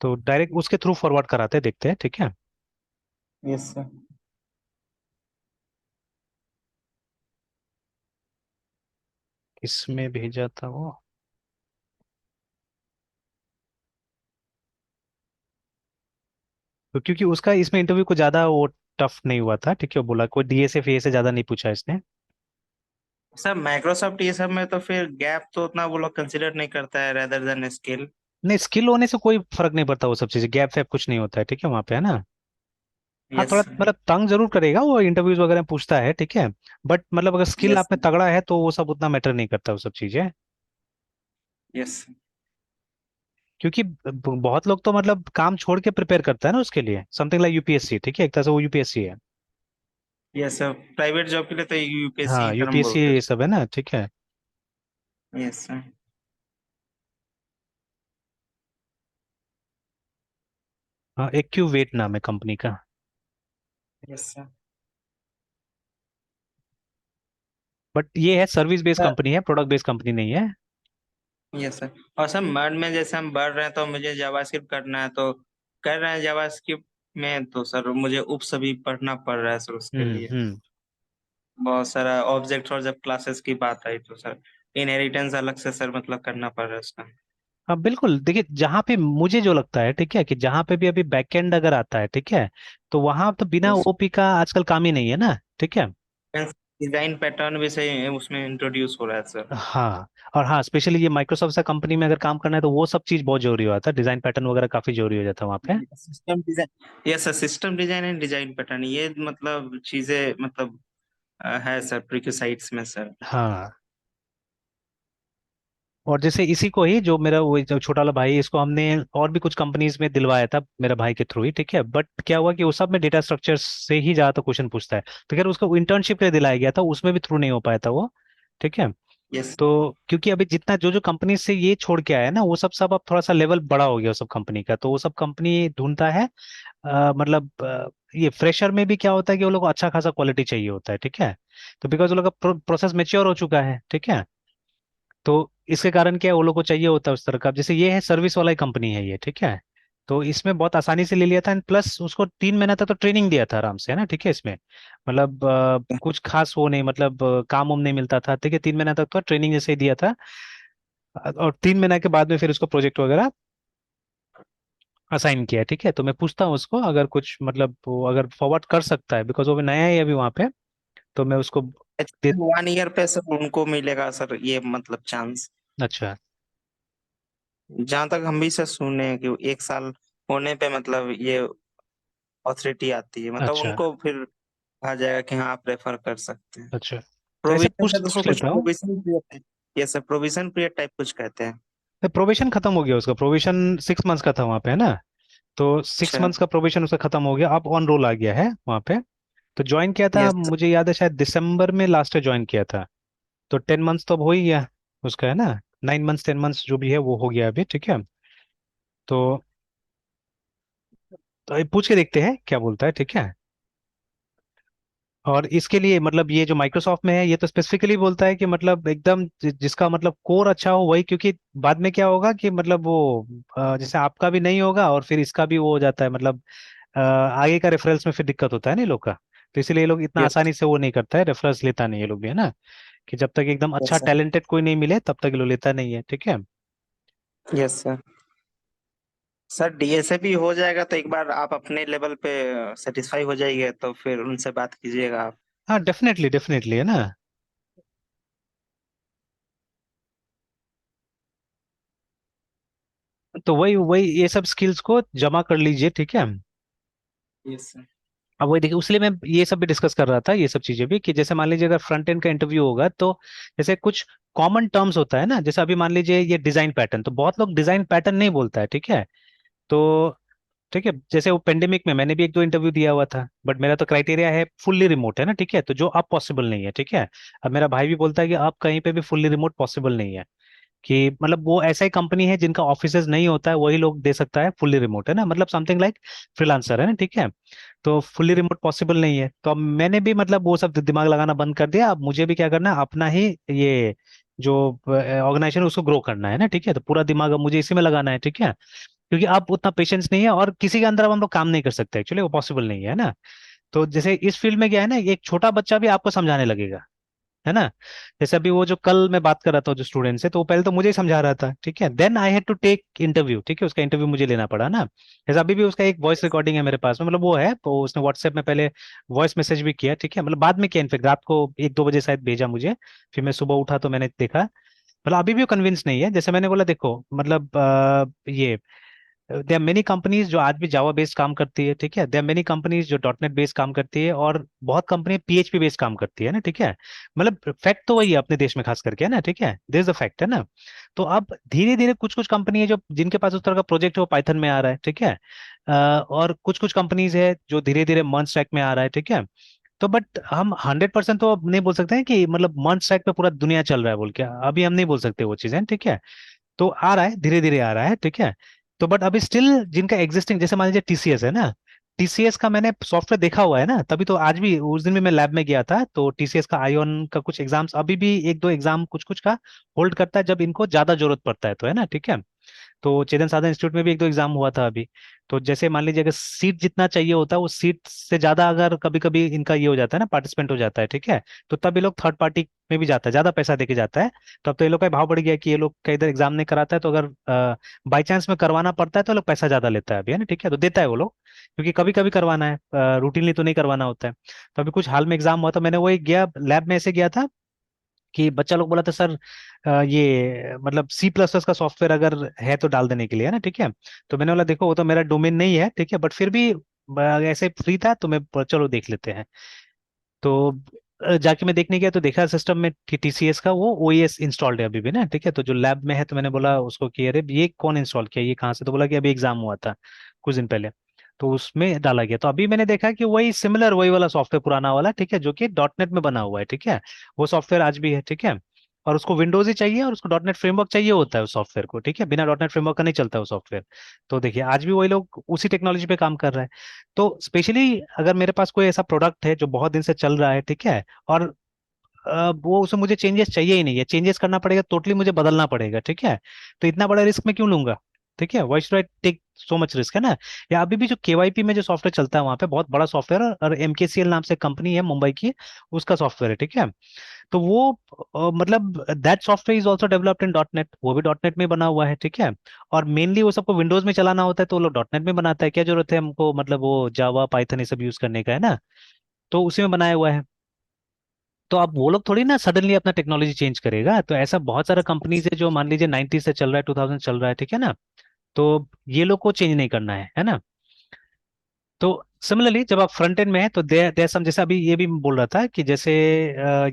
तो डायरेक्ट उसके थ्रू फॉरवर्ड कराते हैं, देखते हैं, ठीक है। Yes sir. इसमें भेजा था वो, तो क्योंकि उसका इसमें इंटरव्यू को ज्यादा वो टफ नहीं हुआ था, ठीक है, वो बोला कोई डीएसए फीए से ज्यादा नहीं पूछा इसने। सर माइक्रोसॉफ्ट ये सब में तो फिर गैप तो उतना वो लोग कंसिडर नहीं करता है, रेदर देन स्किल। नहीं, स्किल होने से कोई फर्क नहीं पड़ता, वो सब चीजें गैप वैप कुछ नहीं होता है, ठीक है, वहाँ पे, है ना। हाँ, यस थोड़ा सर। मतलब तंग जरूर करेगा वो, इंटरव्यूज वगैरह में पूछता है, ठीक है। बट मतलब अगर स्किल यस आप में तगड़ा है तो वो सब उतना मैटर नहीं करता, वो सब चीजें। यस। क्योंकि बहुत लोग तो मतलब काम छोड़ के प्रिपेयर करता है ना उसके लिए, समथिंग लाइक यूपीएससी, ठीक है, एक तरह से वो यूपीएससी है। यस सर, प्राइवेट जॉब के लिए तो यूपीएससी हाँ, की तरह यूपीएससी बोलते ये सब है ना, ठीक है। हैं। Yes sir. हाँ, एक्यू वेट नाम है कंपनी का। Yes sir. बट ये है सर्विस बेस्ड सर। कंपनी है, प्रोडक्ट बेस्ड कंपनी नहीं है। Yes sir. और सर मर्ड में जैसे हम बढ़ रहे हैं तो मुझे जावास्क्रिप्ट करना है, तो कर रहे हैं जावास्क्रिप्ट में, तो सर मुझे उप्स भी पढ़ना पड़ रहा है सर उसके लिए। हम्म। बहुत सारा ऑब्जेक्ट, और जब क्लासेस की बात आई तो सर इनहेरिटेंस अलग से सर मतलब करना पड़ रहा है उसका। हाँ बिल्कुल, देखिए जहाँ पे मुझे जो लगता है, ठीक है, कि जहाँ पे भी अभी बैकएंड अगर आता है, ठीक है, तो वहां तो बिना यस। ओपी का आजकल काम ही नहीं है ना, ठीक है। डिजाइन पैटर्न भी सही उसमें इंट्रोड्यूस हो रहा है सर। हाँ, और हाँ स्पेशली ये माइक्रोसॉफ्ट सा कंपनी में अगर काम करना है तो वो सब चीज बहुत जरूरी होता है, डिजाइन पैटर्न वगैरह काफी जरूरी हो जाता है वहाँ पे। System design, yes sir, system design and design pattern, ये मतलब चीजें मतलब है सर प्रीक्यूसाइट्स में सर। हाँ, और जैसे इसी को ही जो मेरा वो जो छोटा वाला भाई है, इसको हमने और भी कुछ कंपनीज में दिलवाया था मेरा भाई के थ्रू ही, ठीक है। बट क्या हुआ कि उस सब में डेटा स्ट्रक्चर से ही ज्यादातर क्वेश्चन पूछता है, तो खैर उसको इंटर्नशिप के लिए दिलाया गया था, उसमें भी थ्रू नहीं हो पाया था वो, ठीक है। यस। तो क्योंकि अभी जितना जो जो कंपनी से ये छोड़ के आया है ना, वो सब सब अब थोड़ा सा लेवल बड़ा हो गया वो सब कंपनी का, तो वो सब कंपनी ढूंढता है, मतलब ये फ्रेशर में भी क्या होता है कि वो लोग को अच्छा खासा क्वालिटी चाहिए होता है, ठीक है। तो बिकॉज वो लोग का प्रोसेस मेच्योर हो चुका है, ठीक है। तो इसके कारण क्या है, वो लोग को चाहिए होता है उस तरह का, अब जैसे ये है सर्विस वाला ही कंपनी है ये, ठीक है। तो इसमें बहुत आसानी से ले लिया था, एंड प्लस उसको 3 महीना तक तो ट्रेनिंग दिया था आराम से, है ना, ठीक है। इसमें मतलब कुछ खास वो नहीं, मतलब काम वाम नहीं मिलता था, ठीक है, 3 महीना तक तो ट्रेनिंग जैसे ही दिया था। और 3 महीना के बाद में फिर उसको प्रोजेक्ट वगैरह असाइन किया, ठीक है। तो मैं पूछता हूँ उसको, अगर कुछ मतलब वो अगर फॉरवर्ड कर सकता है, बिकॉज वो भी नया है अभी वहाँ पे, तो मैं उसको दे। 1 ईयर पे सर उनको मिलेगा सर ये मतलब चांस। अच्छा। जहां तक हम भी सर सुने हैं कि 1 साल होने पे मतलब ये अथॉरिटी आती है, मतलब अच्छा। उनको फिर कहा जाएगा कि हाँ आप रेफर कर सकते हैं। अच्छा, तो ऐसे प्रोविजन है तो उसको पूछ कुछ लेता हूँ। प्रोविजन पीरियड, ये सर प्रोविजन पीरियड टाइप कुछ कहते हैं। प्रोबेशन खत्म हो गया उसका, प्रोबेशन 6 मंथ्स का था वहाँ पे, है ना। तो सिक्स अच्छा। मंथ्स का प्रोबेशन उसका खत्म हो गया, अब ऑन रोल आ गया है वहाँ पे। तो ज्वाइन किया था, यस सर। मुझे याद है शायद दिसंबर में लास्ट ज्वाइन किया था। तो 10 मंथ्स तो अब हो ही गया उसका, है ना। 9 मंथ्स 10 मंथ्स जो भी है वो हो गया अभी, ठीक है। तो ये पूछ के देखते हैं क्या बोलता है, ठीक है। और इसके लिए मतलब ये जो माइक्रोसॉफ्ट में है, ये तो स्पेसिफिकली बोलता है कि मतलब एकदम जिसका मतलब कोर अच्छा हो वही, क्योंकि बाद में क्या होगा कि मतलब वो जैसे आपका भी नहीं होगा और फिर इसका भी वो हो जाता है, मतलब आगे का रेफरेंस में फिर दिक्कत होता है ना ये लोग का। तो इसलिए ये लोग इतना यस। आसानी से वो नहीं करता है, रेफरेंस लेता नहीं ये लोग भी, है ना, कि जब तक एकदम अच्छा यस सर। टैलेंटेड कोई नहीं मिले तब तक ये लोग लेता नहीं है, ठीक है। Yes sir. सर डीएसए भी हो जाएगा तो एक बार आप अपने लेवल पे सेटिस्फाई हो जाइए तो फिर उनसे बात कीजिएगा आप। हाँ डेफिनेटली डेफिनेटली, है ना। तो वही वही ये सब स्किल्स को जमा कर लीजिए, ठीक है। Yes sir. अब वही देखिए, उसलिए मैं ये सब भी डिस्कस कर रहा था, ये सब चीजें भी, कि जैसे मान लीजिए अगर फ्रंट एंड का इंटरव्यू होगा तो जैसे कुछ कॉमन टर्म्स होता है ना, जैसे अभी मान लीजिए ये डिजाइन पैटर्न, तो बहुत लोग डिजाइन पैटर्न नहीं बोलता है, ठीक है। तो ठीक है, जैसे वो पेंडेमिक में मैंने भी एक दो इंटरव्यू दिया हुआ था, बट मेरा तो क्राइटेरिया है फुल्ली रिमोट, है ना, ठीक है, तो जो अब पॉसिबल नहीं है, ठीक है। अब मेरा भाई भी बोलता है कि अब कहीं पे भी फुल्ली रिमोट पॉसिबल नहीं है, कि मतलब वो ऐसा ही कंपनी है जिनका ऑफिसेज नहीं होता है वही लोग दे सकता है फुल्ली रिमोट, है ना, मतलब समथिंग लाइक फ्रीलांसर, है ना, ठीक है। तो फुल्ली रिमोट पॉसिबल नहीं है, तो अब मैंने भी मतलब वो सब दिमाग लगाना बंद कर दिया। अब मुझे भी क्या करना है, अपना ही ये जो ऑर्गेनाइजेशन उसको ग्रो करना है ना, ठीक है, तो पूरा दिमाग अब मुझे इसी में लगाना है, ठीक है। क्योंकि अब उतना पेशेंस नहीं है, और किसी के अंदर अब हम लोग काम नहीं कर सकते, एक्चुअली वो पॉसिबल नहीं है ना। तो जैसे इस फील्ड में क्या है ना, एक छोटा बच्चा भी आपको समझाने लगेगा, है ना। जैसे अभी वो जो कल मैं बात कर रहा था जो स्टूडेंट से, तो वो पहले तो मुझे ही समझा रहा था, ठीक है, then I had to take interview, ठीक है, उसका इंटरव्यू मुझे लेना पड़ा ना। जैसे अभी भी उसका एक वॉइस रिकॉर्डिंग है मेरे पास में, मतलब वो है, तो उसने व्हाट्सएप में पहले वॉइस मैसेज भी किया, ठीक है, मतलब बाद में किया, इनफेक्ट रात को 1-2 बजे शायद भेजा मुझे। फिर मैं सुबह उठा तो मैंने देखा, मतलब अभी भी वो कन्विंस नहीं है। जैसे मैंने बोला देखो, मतलब ये देर आर मेनी कंपनीज जो आज भी जावा बेस्ड काम करती है, ठीक है, देर आर मेनी कंपनीज जो डॉट नेट बेस्ड काम करती है, और बहुत कंपनी पीएचपी बेस्ड काम करती है ना, ठीक है। मतलब फैक्ट तो वही है अपने देश में खास करके, है ना, ठीक है, दिस द फैक्ट, है ना। तो अब धीरे धीरे कुछ कुछ कंपनी है जो जिनके पास उस तरह का प्रोजेक्ट है वो पाइथन में आ रहा है, ठीक है। और कुछ कुछ कंपनीज है जो धीरे धीरे मर्ज स्टैक में आ रहा है, ठीक है। तो बट हम 100% तो अब नहीं बोल सकते हैं कि मतलब मर्ज स्टैक पे पूरा दुनिया चल रहा है बोल के, अभी हम नहीं बोल सकते वो चीजें, ठीक है। तो आ रहा है, धीरे धीरे आ रहा है, ठीक है। तो बट अभी स्टिल जिनका एग्जिस्टिंग, जैसे मान लीजिए टीसीएस है ना, टीसीएस का मैंने सॉफ्टवेयर देखा हुआ है ना, तभी तो आज भी उस दिन भी मैं लैब में गया था, तो टीसीएस का आईओन का कुछ एग्जाम्स अभी भी एक दो एग्जाम कुछ कुछ का होल्ड करता है जब इनको ज्यादा जरूरत पड़ता है, तो है ना, ठीक है। तो चेतन साधन इंस्टीट्यूट में भी एक दो एग्जाम हुआ था अभी। तो जैसे मान लीजिए अगर सीट जितना चाहिए होता है, वो सीट से ज्यादा अगर कभी कभी इनका ये हो जाता है ना, पार्टिसिपेंट हो जाता है, ठीक है, तो तब ये लोग थर्ड पार्टी में भी जाता है, ज्यादा पैसा देके जाता है। तो अब तो ये लोग का भाव बढ़ गया कि ये लोग का इधर एग्जाम नहीं कराता है, तो अगर बाई चांस में करवाना पड़ता है तो ये लोग पैसा ज्यादा लेता है अभी, है ना, ठीक है, तो देता है वो लोग, क्योंकि कभी कभी करवाना है, रूटीनली तो नहीं करवाना होता है। तो अभी कुछ हाल में एग्जाम हुआ, तो मैंने वही गया लैब में, ऐसे गया था कि बच्चा लोग बोला था सर ये मतलब सी प्लस प्लस का सॉफ्टवेयर अगर है तो डाल देने के लिए, है ना, ठीक है। तो मैंने बोला देखो वो तो मेरा डोमेन नहीं है, ठीक है, बट फिर भी ऐसे फ्री था तो मैं चलो देख लेते हैं। तो जाके मैं देखने गया तो देखा सिस्टम में कि टीसीएस का वो ओएस इंस्टॉल्ड है अभी भी ना, ठीक है। तो जो लैब में है, तो मैंने बोला उसको कि अरे ये कौन इंस्टॉल किया, ये कहाँ से, तो बोला कि अभी एग्जाम हुआ था कुछ दिन पहले, तो उसमें डाला गया। तो अभी मैंने देखा कि वही सिमिलर वही वाला सॉफ्टवेयर पुराना वाला, ठीक है, जो कि डॉट नेट में बना हुआ है, ठीक है। वो सॉफ्टवेयर आज भी है, ठीक है। और उसको विंडोज ही चाहिए और उसको डॉट नेट फ्रेमवर्क चाहिए होता है उस सॉफ्टवेयर को, ठीक है, बिना डॉट नेट फ्रेमवर्क का नहीं चलता वो सॉफ्टवेयर। तो देखिए आज भी वही लोग उसी टेक्नोलॉजी पे काम कर रहे हैं। तो स्पेशली अगर मेरे पास कोई ऐसा प्रोडक्ट है जो बहुत दिन से चल रहा है, ठीक है, और वो उसमें मुझे चेंजेस चाहिए ही नहीं है, चेंजेस करना पड़ेगा, टोटली मुझे बदलना पड़ेगा, ठीक है, तो इतना बड़ा रिस्क मैं क्यों लूंगा, ठीक है, why should I take so much risk, है ना। या अभी भी जो केवाईपी में जो सॉफ्टवेयर चलता है वहाँ पे बहुत बड़ा सॉफ्टवेयर है, और एमकेसीएल नाम से कंपनी है मुंबई की, उसका सॉफ्टवेयर है, ठीक है। तो वो मतलब that software is also developed in dot net, वो भी डॉट नेट में बना हुआ है, ठीक है। और मेनली वो सबको विंडोज में चलाना होता है, तो वो लोग डॉट नेट में बनाता है, क्या जरूरत है हमको मतलब वो जावा पाइथन ये सब यूज करने का, है ना। तो उसी में बनाया हुआ है। तो अब वो लोग थोड़ी ना सडनली अपना टेक्नोलॉजी चेंज करेगा, तो ऐसा बहुत सारा कंपनीज है जो मान लीजिए 90 से चल रहा है, 2000 चल रहा है, ठीक है ना। तो ये लोग को चेंज नहीं करना है ना। तो सिमिलरली जब आप फ्रंट एंड में है तो दे सम, जैसे अभी ये भी मैं बोल रहा था कि जैसे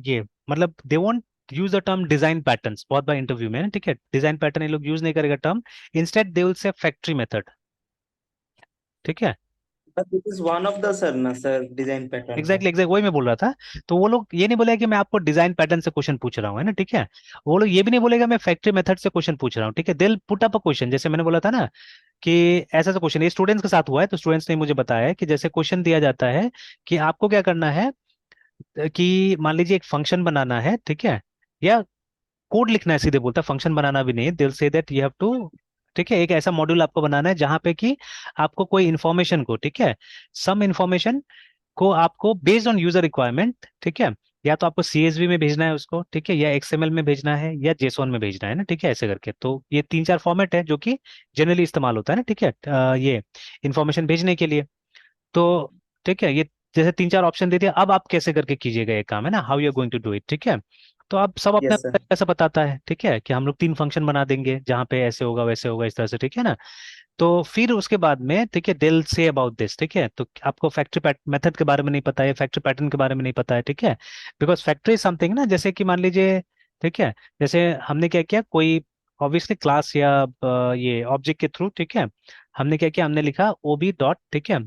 ये मतलब they won't use the term design patterns बहुत बार इंटरव्यू में, है ना, ठीक है, डिजाइन पैटर्न ये लोग यूज नहीं करेगा term, instead they will say factory method, ठीक है। But it is one of the sir ना सर डिजाइन पैटर्न है। एग्जैक्टली वही मैं बोल रहा था। तो वो लोग ये नहीं बोलेगा कि मैं आपको डिजाइन पैटर्न से क्वेश्चन पूछ रहा हूँ, है ना, ठीक है। वो लोग ये भी नहीं बोलेगा मैं फैक्ट्री मेथड से क्वेश्चन पूछ रहा हूँ, ठीक है, दिल पुट अप अ क्वेश्चन, जैसे मैंने बोला था ना कि ऐसा सा क्वेश्चन ये स्टूडेंट्स के साथ हुआ है, तो स्टूडेंट्स ने मुझे बताया है कि जैसे क्वेश्चन दिया जाता है कि आपको क्या करना है, कि मान लीजिए एक फंक्शन बनाना है, ठीक है, या कोड लिखना है, सीधे बोलता फंक्शन बनाना भी नहीं, दिल say that you have to, ठीक है, एक ऐसा मॉड्यूल आपको बनाना है जहां पे कि आपको कोई इन्फॉर्मेशन को, ठीक है, सम इन्फॉर्मेशन को आपको बेस्ड ऑन यूजर रिक्वायरमेंट, ठीक है, या तो आपको सीएसवी में भेजना है उसको, ठीक है, या एक्सएमएल में भेजना है, या जेसोन में भेजना है ना, ठीक है, ऐसे करके। तो ये 3-4 फॉर्मेट है जो कि जनरली इस्तेमाल होता है ना, ठीक है, ये इंफॉर्मेशन भेजने के लिए। तो ठीक है, ये जैसे 3-4 ऑप्शन दे दिया, अब आप कैसे करके कीजिएगा ये काम, है ना, how you are going to do it, ठीक है। तो अब सब अपने यस सर। अपने ऐसा बताता है, ठीक है, कि हम लोग 3 फंक्शन बना देंगे जहाँ पे ऐसे होगा वैसे होगा इस तरह से, ठीक है ना। तो फिर उसके बाद में, ठीक है, दिल से अबाउट दिस, ठीक है, तो आपको फैक्ट्री मेथड के बारे में नहीं पता है, फैक्ट्री पैटर्न के बारे में नहीं पता है, ठीक है। बिकॉज फैक्ट्री समथिंग ना, जैसे कि मान लीजिए, ठीक है, जैसे हमने क्या किया, कोई ऑब्वियसली क्लास या ये ऑब्जेक्ट के थ्रू, ठीक है, हमने क्या किया, हमने लिखा ओबी डॉट, ठीक है,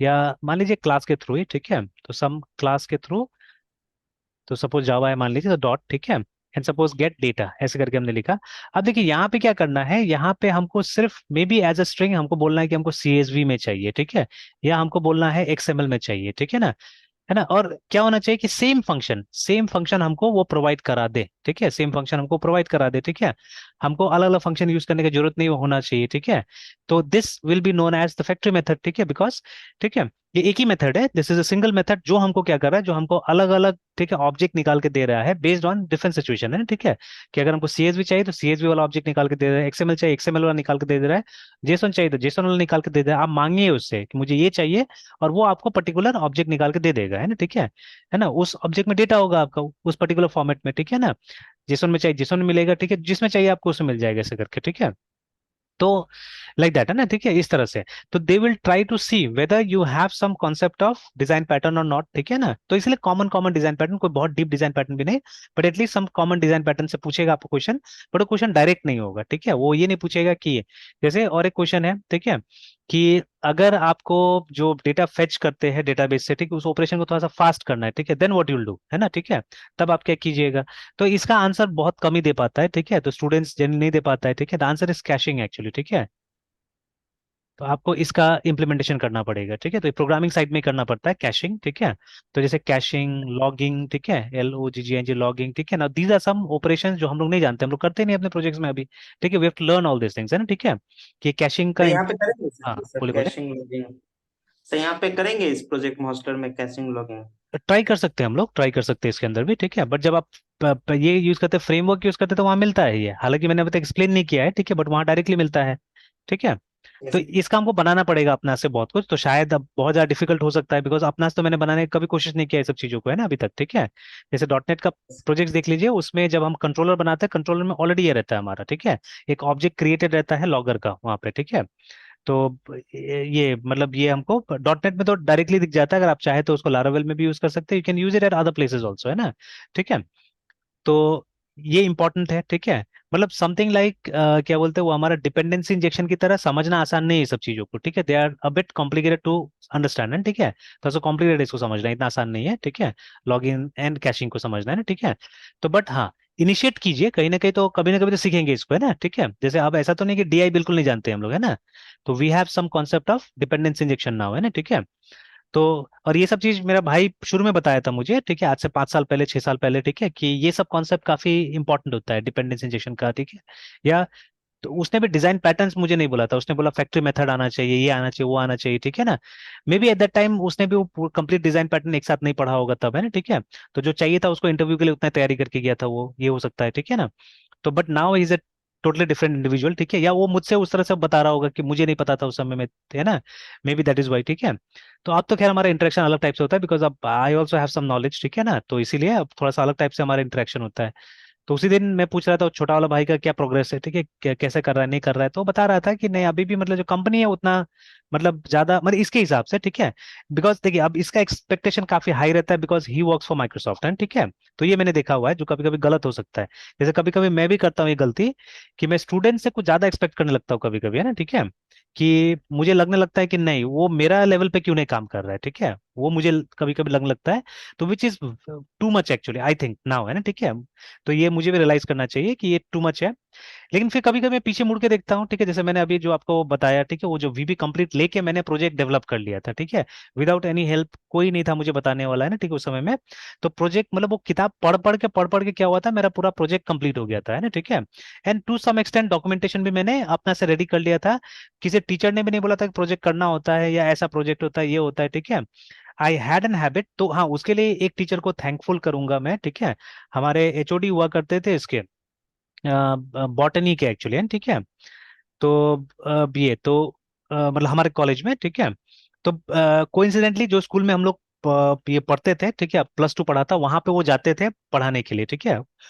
या मान लीजिए क्लास के थ्रू ही, ठीक है, तो सम क्लास के थ्रू, तो सपोज जावा है मान लीजिए, तो डॉट, ठीक है, एंड सपोज गेट डेटा, ऐसे करके हमने लिखा। अब देखिए यहाँ पे क्या करना है, यहाँ पे हमको सिर्फ maybe as a string हमको बोलना है कि हमको सीएसवी में चाहिए, ठीक है, या हमको बोलना है एक्सएमएल में चाहिए, ठीक है ना। और क्या होना चाहिए कि सेम फंक्शन हमको वो प्रोवाइड करा दे, ठीक है, सेम फंक्शन हमको प्रोवाइड करा दे, ठीक है, हमको अलग अलग फंक्शन यूज करने की जरूरत नहीं होना चाहिए, ठीक है। तो this will be known as the factory method, ठीक है, बिकॉज, ठीक है, ये एक ही मेथड है, this is a single method जो हमको क्या कर रहा है, जो हमको अलग अलग, ठीक है, ऑब्जेक्ट निकाल के दे रहा है बेस्ड ऑन डिफरेंट सिचुएशन है, ठीक है, कि अगर हमको सीएसवी चाहिए तो सीएसवी वाला ऑब्जेक्ट निकाल के दे रहा है, एक्सएमएल चाहिए एक्सएमएल वाला निकाल के दे दे रहा है, जेसन चाहिए तो जेसन वाला निकाल के दे दे रहा है। आप मांगिए उससे कि मुझे ये चाहिए, और वो आपको पर्टिकुलर ऑब्जेक्ट निकाल के दे देगा, है ना, ठीक है ना, उस ऑब्जेक्ट में डेटा होगा आपका उस पर्टिकुलर फॉर्मेट में, ठीक है ना। जेसन में चाहिए जेसन में मिलेगा, ठीक है, जिसमें चाहिए आपको उसमें मिल जाएगा, ऐसे करके, ठीक है। तो लाइक दैट है ना, ठीक है, इस तरह से। तो they will try to see whether you have some concept of design pattern और नॉट, ठीक है ना। तो इसलिए कॉमन कॉमन डिजाइन पैटर्न, कोई बहुत डीप डिजाइन पैटर्न भी नहीं, but at least some common design pattern से पूछेगा आपको क्वेश्चन। बट वो क्वेश्चन डायरेक्ट नहीं होगा, ठीक है, वो ये नहीं पूछेगा कि जैसे और एक क्वेश्चन है, ठीक है, कि अगर आपको जो डेटा फेच करते हैं डेटाबेस से, ठीक है, उस ऑपरेशन को थोड़ा सा फास्ट करना है, ठीक है, देन व्हाट यूल डू, है ना, ठीक है, तब आप क्या कीजिएगा। तो इसका आंसर बहुत कम ही दे पाता है, ठीक है, तो स्टूडेंट्स जनरली नहीं दे पाता है, ठीक है, the answer is caching actually, ठीक है। तो आपको इसका इम्प्लीमेंटेशन करना पड़ेगा, ठीक है, तो प्रोग्रामिंग साइड में करना पड़ता है कैशिंग, ठीक है। तो जैसे कैशिंग, लॉगिंग, ठीक है, LOGGING लॉगिंग, ठीक है ना, दीज आर सम ऑपरेशंस जो हम लोग नहीं जानते, हम लोग करते नहीं अपने प्रोजेक्ट्स में अभी, ठीक है, we have to learn all this things, है ना, ठीक है, कि कैशिंग का तो यहाँ पे करेंगे हाँ सर, सर बोले बोले। Caching logging? तो यहाँ पे करेंगे इस प्रोजेक्ट मास्टर में कैशिंग लॉगिंग? ट्राई कर सकते हैं हम लोग, ट्राई कर सकते हैं इसके अंदर भी, ठीक है, बट जब आप ये यूज करते हैं, फ्रेमवर्क यूज करते हैं, तो वहाँ मिलता है ये, हालांकि मैंने अभी तक एक्सप्लेन नहीं किया है, ठीक है, बट वहाँ डायरेक्टली मिलता है, ठीक है। तो यस। इसका हमको बनाना पड़ेगा अपना से बहुत कुछ, तो शायद अब बहुत ज्यादा डिफिकल्ट हो सकता है, बिकॉज अपना से तो मैंने बनाने की कभी कोशिश नहीं किया है सब चीजों को, है ना, अभी तक, ठीक है। जैसे डॉटनेट का प्रोजेक्ट देख लीजिए, उसमें जब हम कंट्रोलर बनाते हैं, कंट्रोलर में ऑलरेडी ये रहता है हमारा, ठीक है, एक ऑब्जेक्ट क्रिएटेड रहता है लॉगर का वहाँ पे, ठीक है। तो ये मतलब ये हमको डॉटनेट में तो डायरेक्टली दिख जाता है, अगर आप चाहे तो उसको लारावेल में भी यूज कर सकते हैं, you can use it at other places also, है ना, ठीक है। तो ये इंपॉर्टेंट है, ठीक है, मतलब समथिंग लाइक क्या बोलते हैं, वो हमारा डिपेंडेंसी इंजेक्शन की तरह समझना आसान नहीं है ये सब चीजों को, ठीक है, they are a bit complicated to understand, ठीक है, तो सो कॉम्प्लिकेटेड इसको समझना इतना आसान नहीं है, ठीक है, लॉगिन एंड कैशिंग को समझना है ना, ठीक है। तो बट हाँ, इनिशिएट कीजिए कहीं ना कभी तो सीखेंगे इसको, है ना, ठीक है, जैसे अब ऐसा तो नहीं कि DI बिल्कुल नहीं जानते हम लोग, है ना। तो we have some concept of dependency injection now, है ना, ठीक है। तो और ये सब चीज मेरा भाई शुरू में बताया था मुझे, ठीक है, आज से 5 साल पहले 6 साल पहले, ठीक है, कि ये सब कॉन्सेप्ट काफी इंपॉर्टेंट होता है डिपेंडेंस इंजेक्शन का, ठीक है। या तो उसने भी डिजाइन पैटर्न्स मुझे नहीं बोला था, उसने बोला फैक्ट्री मेथड आना चाहिए, ये आना चाहिए वो आना चाहिए, ठीक है ना। May be at that time उसने भी वो कंप्लीट डिजाइन पैटर्न एक साथ नहीं पढ़ा होगा तब, है ना, ठीक है। तो जो चाहिए था उसको इंटरव्यू के लिए उतना तैयारी करके गया था वो, ये हो सकता है, ठीक है ना। तो but now is a totally different individual, ठीक है, या वो मुझसे उस तरह से बता रहा होगा कि मुझे नहीं पता था उस समय में, है ना, maybe that is why, ठीक है। तो अब तो खैर हमारा इंटरेक्शन अलग टाइप से होता है, बिकॉज अब I also have some knowledge, ठीक है ना, तो इसीलिए अब थोड़ा सा अलग टाइप से हमारा इंटरेक्शन होता है। तो उसी दिन मैं पूछ रहा था छोटा वाला भाई का क्या प्रोग्रेस है, ठीक है, कैसे कर रहा है नहीं कर रहा है, तो वो बता रहा था कि नहीं अभी भी मतलब जो कंपनी है उतना मतलब ज्यादा मतलब इसके हिसाब से, ठीक है। बिकॉज देखिए अब इसका एक्सपेक्टेशन काफी हाई रहता है, because he works for Microsoft है, ठीक है। तो ये मैंने देखा हुआ है जो कभी कभी गलत हो सकता है, जैसे कभी कभी मैं भी करता हूँ ये गलती, कि मैं स्टूडेंट से कुछ ज्यादा एक्सपेक्ट करने लगता हूँ कभी कभी, है ना, ठीक है, कि मुझे लगने लगता है कि नहीं वो मेरा लेवल पे क्यों नहीं काम कर रहा है, ठीक है, वो मुझे कभी कभी लगने लगता है। तो which is too much actually I think now, है ना, ठीक है। तो ये मुझे भी रियलाइज करना चाहिए कि ये टू मच है। लेकिन फिर कभी कभी मैं पीछे मुड़ के देखता हूँ, ठीक है, जैसे मैंने अभी जो आपको बताया, ठीक है, वो जो VB कंप्लीट लेके मैंने प्रोजेक्ट डेवलप कर लिया था, ठीक है, विदाउट एनी हेल्प, कोई नहीं था मुझे बताने वाला, है ना, ठीक है, उस समय में। तो प्रोजेक्ट मतलब वो किताब पढ़ पढ़ के क्या हुआ था, मेरा पूरा प्रोजेक्ट कंप्लीट हो गया था, है ना, ठीक है। And to some extent documentation भी मैंने अपना से रेडी कर लिया था, किसी टीचर ने भी नहीं बोला था कि प्रोजेक्ट करना होता है या ऐसा प्रोजेक्ट होता है ये होता है, ठीक है। आई हैड एन हैबिट, तो हाँ उसके लिए एक टीचर को थैंकफुल करूंगा मैं, ठीक है। हमारे HOD हुआ करते थे इसके बॉटनी के एक्चुअली है, ठीक है। तो ये तो मतलब हमारे कॉलेज में, ठीक है। तो कोइंसिडेंटली जो स्कूल में हम लोग ये पढ़ते थे, ठीक है, +2 पढ़ा था, वहां पे वो जाते थे पढ़ाने के लिए, ठीक है।